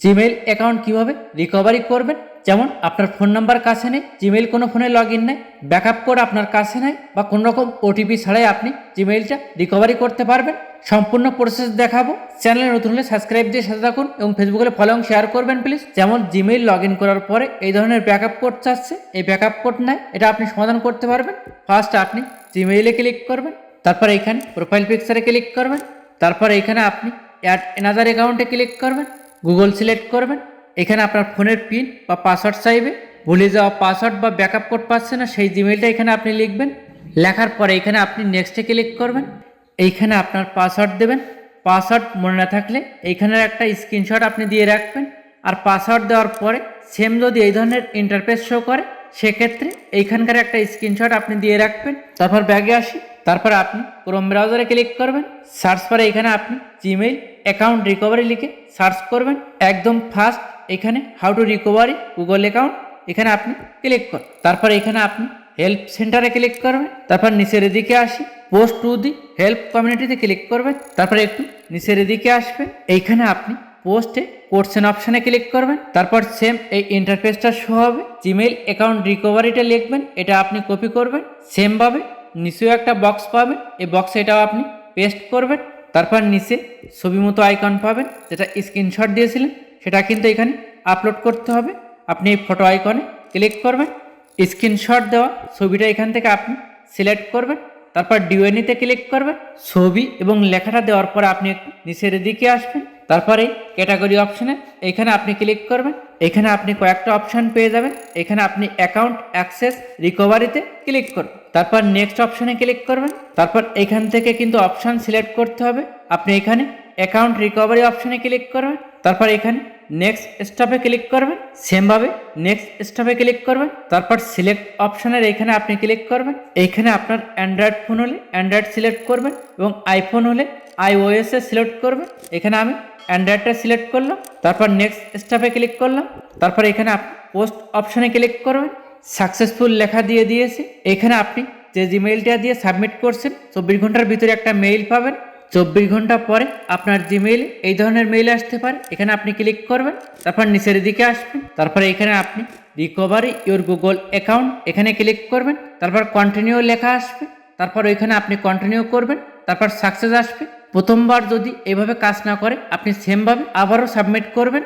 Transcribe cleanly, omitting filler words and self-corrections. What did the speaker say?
Gmail account কিভাবে recovery করবেন। যেমন আপনার ফোন নাম্বার কাছে নেই, জিমেইল কোনো ফোনে লগ ইন নেই, ব্যাকআপ কোড আপনার কাছে নেই বা কোনো রকম ওটিপি ছাড়াই আপনি জিমেইলটা রিকভারি করতে পারবেন। সম্পূর্ণ প্রসেস দেখাবো। চ্যানেলে নতুন হলে সাবস্ক্রাইব দিয়ে সাথে থাকুন এবং ফেসবুকে ফলো এবং শেয়ার করবেন প্লিজ। যেমন জিমেইল লগ ইন করার পরে এই ধরনের ব্যাকআপ কোড চাচ্ছে, এই ব্যাকআপ কোড নেয়, এটা আপনি সমাধান করতে পারবেন। ফার্স্ট আপনি জিমেইলে ক্লিক করবেন, তারপর এইখানে প্রোফাইল পিকচারে ক্লিক করবেন, তারপর এইখানে আপনি অ্যাড অ্যানাদার অ্যাকাউন্টে ক্লিক করবেন, গুগল সিলেক্ট করবেন। এখানে আপনার ফোনের পিন বা পাসওয়ার্ড চাইবে, ভুলে যাওয়া পাসওয়ার্ড বা ব্যাকআপ কোড পাচ্ছে না সেই জিমেইলটা এখানে আপনি লিখবেন। লেখার পরে এখানে আপনি নেক্সটে ক্লিক করবেন, এইখানে আপনার পাসওয়ার্ড দেবেন। পাসওয়ার্ড মনে না থাকলে এইখানের একটা স্ক্রিনশট আপনি দিয়ে রাখবেন। আর পাসওয়ার্ড দেওয়ার পরে সেম যদি এই ধরনের ইন্টারফেস শো করে সেক্ষেত্রে এইখানকার একটা স্ক্রিনশট আপনি দিয়ে রাখবেন। তারপর ব্যাগে আসি, তারপর আপনি ক্রোম ব্রাউজারে ক্লিক করবেন, সার্চ করে এখানে আপনি জিমেইল অ্যাকাউন্ট রিকভারি লিখে সার্চ করবেন। একদম ফার্স্ট এখানে how to recovery Google account এখানে আপনি ক্লিক করুন। তারপর এখানে আপনি হেল্প সেন্টারে ক্লিক করবেন, তারপর নিচের দিকে আসি পোস্ট টু দি হেল্প কমিউনিটিতে ক্লিক করবেন, তারপর একটু নিচের দিকে আসবেন, এইখানে আপনি পোস্টে কোশ্চেন অপশানে ক্লিক করবেন। তারপর সেম এই ইন্টারফেসটা শো হবে, জিমেইল অ্যাকাউন্ট রিকভারিটা লিখবেন, এটা আপনি কপি করবেন। সেমভাবে নিচেও একটা বক্স পাবেন, এই বক্সে এটাও আপনি পেস্ট করবেন। তারপর নিচে ছবি মতো আইকন পাবেন, যেটা স্ক্রিনশট দিয়েছিলেন সেটা কিন্তু এখানে আপলোড করতে হবে। আপনি এই ফটো আইকনে ক্লিক করবেন, স্ক্রিনশট দেওয়া ছবিটা এখান থেকে আপনি সিলেক্ট করবেন, তারপর ডিওএনিতে ক্লিক করবেন। ছবি এবং লেখাটা দেওয়ার পরে আপনি একটু নিচের দিকে আসবেন, তারপরে ক্যাটাগরি অপশানে এখানে আপনি ক্লিক করবেন। এখানে আপনি কয়েকটা অপশান পেয়ে যাবেন, এখানে আপনি অ্যাকাউন্ট অ্যাক্সেস রিকভারিতে ক্লিক করবেন, তারপর নেক্সট অপশানে ক্লিক করবেন। তারপর এখান থেকে কিন্তু অপশান সিলেক্ট করতে হবে, আপনি এখানে অ্যাকাউন্ট রিকভারি অপশানে ক্লিক করবেন, তারপর এখানে নেক্সট স্টেপে ক্লিক করবেন। সেমভাবে নেক্সট স্টেপে ক্লিক করবেন, তারপর সিলেক্ট অপশানের এখানে আপনি ক্লিক করবেন। এইখানে আপনার অ্যান্ড্রয়েড ফোন হলে অ্যান্ড্রয়েড সিলেক্ট করবেন এবং আইফোন হলে iOS এ সিলেক্ট করবেন। এখানে আমি অ্যান্ড্রয়েডটা সিলেক্ট করলাম, তারপর নেক্সট স্টেপে ক্লিক করলাম, তারপর এখানে আপনি পোস্ট অপশানে ক্লিক করবেন। সাকসেসফুল লেখা দিয়ে দিয়েছে। এখানে আপনি যে জিমেইলটা দিয়ে সাবমিট করছেন 24 ঘন্টার ভিতরে একটা মেইল পাবেন। 24 ঘন্টা পরে আপনার জিমেইলে এই ধরনের মেইল আসতে পারে, এখানে আপনি ক্লিক করবেন, তারপর নিচের দিকে আসবেন, তারপরে এখানে আপনি রিকভারি ইওর গুগল অ্যাকাউন্ট এখানে ক্লিক করবেন, তারপর কন্টিনিউ লেখা আসবে, তারপর ওইখানে আপনি কন্টিনিউ করবেন, তারপর সাকসেস আসবে। প্রথমবার যদি এভাবে কাজ না করে আপনি সেমভাবে আবারও সাবমিট করবেন।